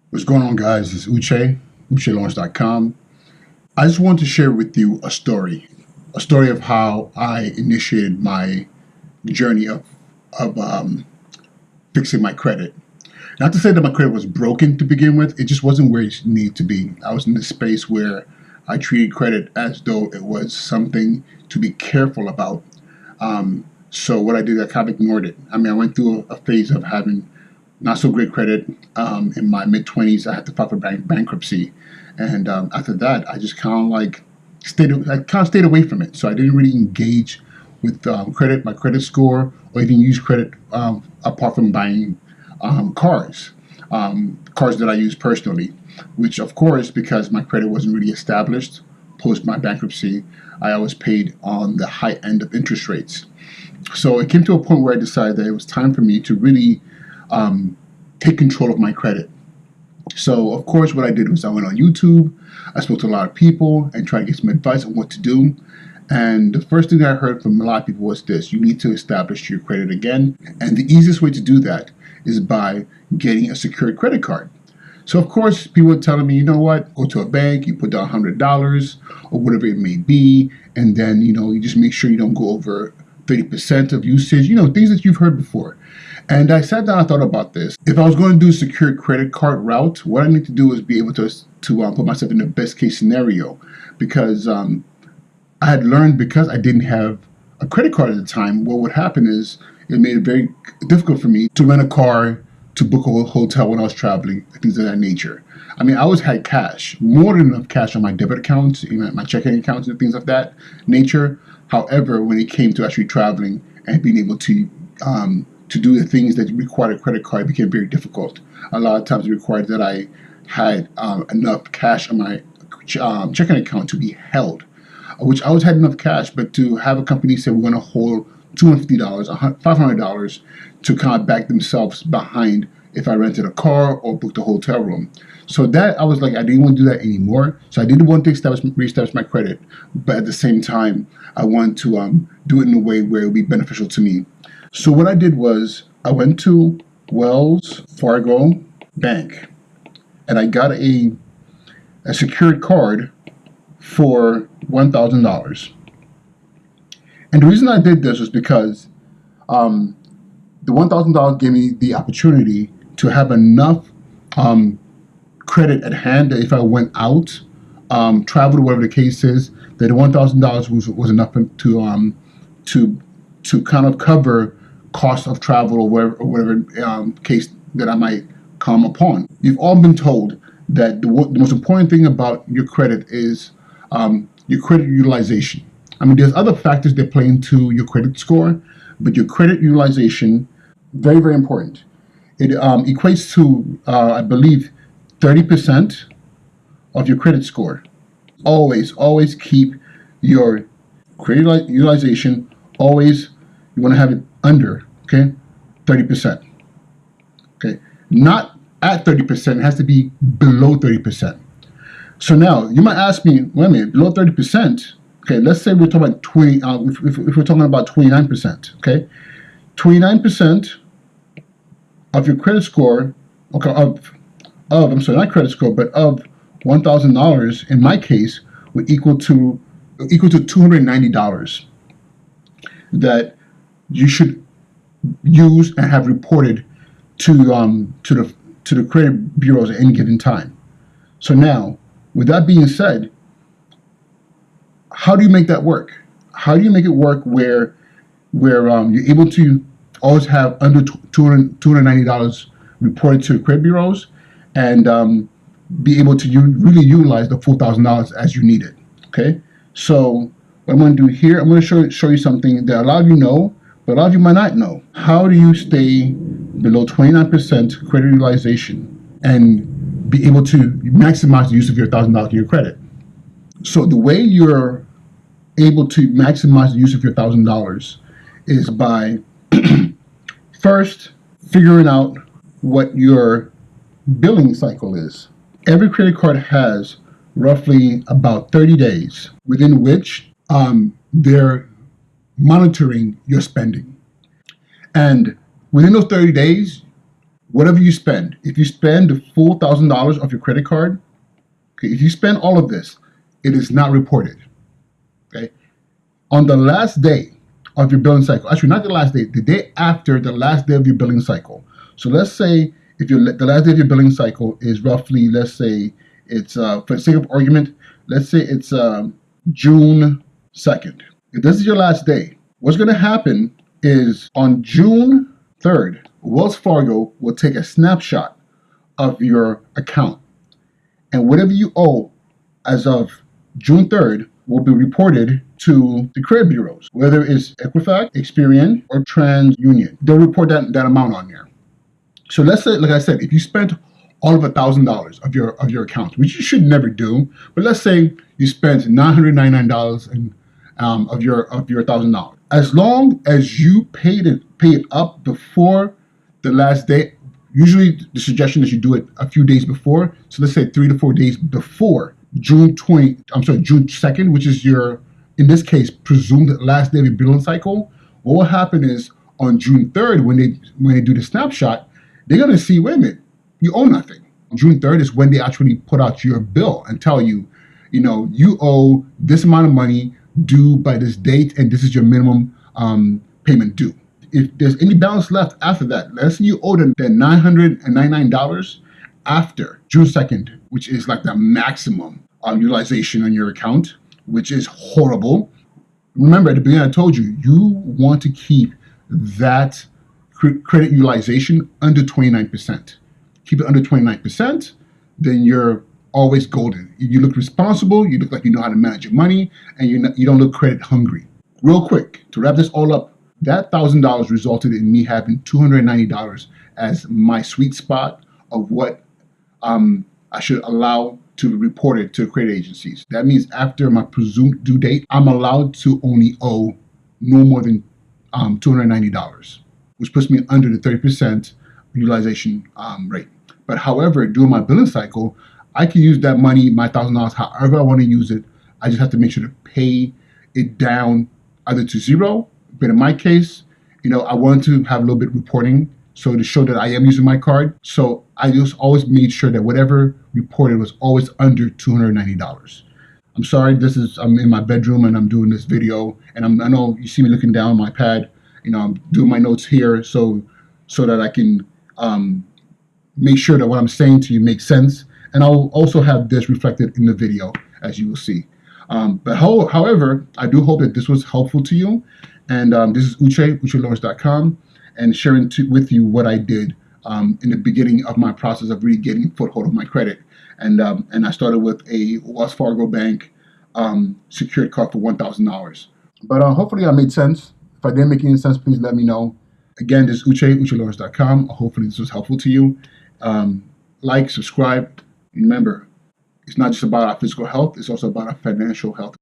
What's going on, guys? It's Uche, UcheLaunch.com. I just want to share with you a story of how I initiated my journey of fixing my credit. Not to say that my credit was broken to begin with, it just wasn't where it needed to be. I was in this space where I treated credit as though it was something to be careful about. So what I did, I kind of ignored it. I mean, I went through a phase of having not so great credit. In my mid 20s, I had to file for bankruptcy, and after that, I just kind of like stayed away from it. So I didn't really engage with credit, my credit score, or even use credit apart from buying cars, cars that I use personally. Which, of course, because my credit wasn't really established post my bankruptcy, I always paid on the high end of interest rates. So it came to a point where I decided that it was time for me to really take control of my credit. So, of course, what I did was I went on YouTube, I spoke to a lot of people and tried to get some advice on what to do. And the first thing I heard from a lot of people was this: you need to establish your credit again. And the easiest way to do that is by getting a secured credit card. So, of course, people were telling me, you know what, go to a bank, you put down $100 or whatever it may be, and then, you just make sure you don't go over 30% of usage, things that you've heard before. And I sat down and thought about this. If I was going to do a secured credit card route, what I need to do is be able to put myself in the best case scenario, because I had learned, because I didn't have a credit card at the time, what would happen is it made it very difficult for me to rent a car, to book a hotel when I was traveling, things of that nature. I mean, I always had cash, more than enough cash on my debit accounts, my checking accounts and things of that nature. However, when it came to actually traveling and being able to do the things that required a credit card, it became very difficult. A lot of times it required that I had enough cash on my checking account to be held, which I always had enough cash, but to have a company say we're going to hold $250, $500 to kind of back themselves behind if I rented a car or booked a hotel room. So that I was like, I didn't want to do that anymore. So I didn't want to reestablish my credit, but at the same time, I wanted to do it in a way where it would be beneficial to me. So what I did was I went to Wells Fargo Bank and I got a secured card for $1,000. And the reason I did this was because the $1,000 gave me the opportunity to have enough credit at hand that if I went out, traveled, whatever the case is, that the $1,000 was enough to kind of cover cost of travel or whatever case that I might come upon. You've all been told that the most important thing about your credit is your credit utilization. I mean, there's other factors that play into your credit score, but your credit utilization, very, very important. It equates to, I believe, 30% of your credit score. Always keep your credit utilization, you want to have it under, 30%. Okay, not at 30%, it has to be below 30%. So now, you might ask me, wait a minute, below 30%, okay, let's say we're talking about 20, if we're talking about 29%, okay? 29% of your credit score, okay, I'm sorry, not credit score, but of $1,000 in my case would equal to $290 that you should use and have reported to the credit bureaus at any given time. So now, with that being said, how do you make that work? How do you make it work where you're able to always have under $290 reported to credit bureaus and be able to really utilize the full $1,000 as you need it? Okay, so what I'm going to do here, I'm going to show you something that a lot of you know, but a lot of you might not know. How do you stay below 29% credit utilization and be able to maximize the use of your $1,000 in your credit? So the way you're able to maximize the use of your $1,000 is by first figuring out what your billing cycle is. Every credit card has roughly about 30 days within which they're monitoring your spending. And within those 30 days, whatever you spend, if you spend the full $1,000 of your credit card, okay, if you spend all of this, it is not reported. Okay, on the last day of your billing cycle, actually not the last day, the day after the last day of your billing cycle. So let's say if the last day of your billing cycle is roughly, let's say it's for the sake of argument, let's say it's June 2nd. If this is your last day, what's going to happen is on June 3rd, Wells Fargo will take a snapshot of your account, and whatever you owe as of June 3rd will be reported to the credit bureaus, whether it's Equifax, Experian, or TransUnion. They'll report that amount on there. So let's say, like I said, if you spent all of $1,000 of your account, which you should never do, but let's say you spent $999 of your $1,000. As long as you pay it up before the last day, usually the suggestion is you do it a few days before. So let's say 3 to 4 days before June 2nd, which is your, in this case, presumed last day of your billing cycle. What will happen is on June 3rd, when they do the snapshot, they're gonna see, wait a minute, you owe nothing. June 3rd is when they actually put out your bill and tell you, you owe this amount of money due by this date, and this is your minimum payment due. If there's any balance left after that, let's say you owe them that $999 after June 2nd, which is like the maximum utilization on your account, which is horrible. Remember, at the beginning I told you, you want to keep that credit utilization under 29%. Keep it under 29%, then you're always golden. You look responsible, you look like you know how to manage your money, and you don't look credit hungry. Real quick, to wrap this all up, that $1,000 resulted in me having $290 as my sweet spot of what I should allow to report it to credit agencies. That means after my presumed due date, I'm allowed to only owe no more than $290, which puts me under the 30% utilization rate. But however, during my billing cycle, I can use that money, my $1,000, however I want to use it. I just have to make sure to pay it down either to zero. But in my case, I wanted to have a little bit of reporting, so to show that I am using my card. So I just always made sure that whatever reported was always under $290. I'm sorry, I'm in my bedroom and I'm doing this video, and I know you see me looking down on my pad. I'm doing my notes here so that I can make sure that what I'm saying to you makes sense. And I'll also have this reflected in the video, as you will see. However, I do hope that this was helpful to you. And this is Uche, UcheLawrence.com, and sharing with you what I did in the beginning of my process of really getting a foothold of my credit. And I started with a Wells Fargo Bank secured card for $1,000. But hopefully I made sense. If I didn't make any sense, please let me know. Again, this is Uche, UcheLawrence.com. Hopefully this was helpful to you. Like, subscribe. Remember, it's not just about our physical health, it's also about our financial health.